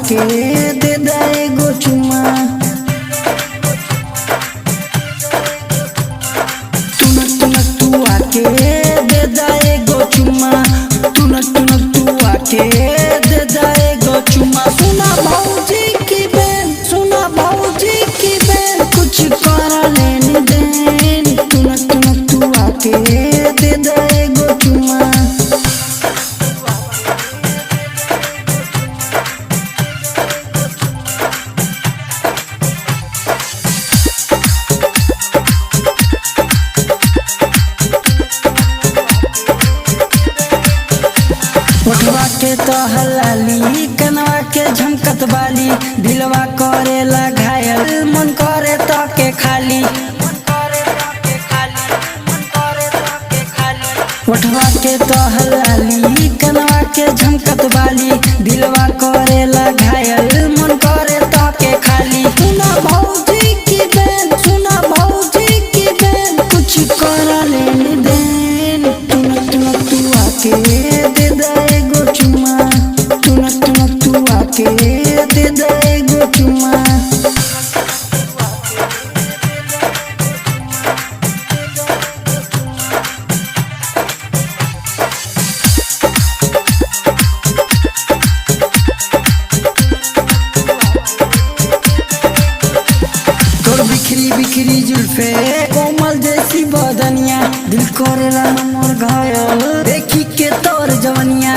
आके दे दे एगो चुम्मा। तू आके दे दे एगो चुम्मा। तू आके दे दे एगो चुम्मा। सुना भौजी की बेन, सुना भौजी की बेन, कुछ कर लेने देन। तू आके दे दे एगो चुम्मा। उठवा के तो हलाली, कनवा के झमकत बाली, दिलवा करेला घायल, मन करे तो के खाली। उठवा के तो हलाली, कनवा के झमकत बाली, दिलवा करेला घायल, मन करे तो के खाली। सुना भौजी की बेन, सुना भौजी की बेन, कुछ कर लेने देन। तू आके दे दे एगो चुम्मा। तू आके दे दे एगो चुम्मा। तोर बिखरी बिखरी जुल्फे, कोमल जैसी बदनिया, दिल करेला मोर घायल, देखी के तोर जवनिया।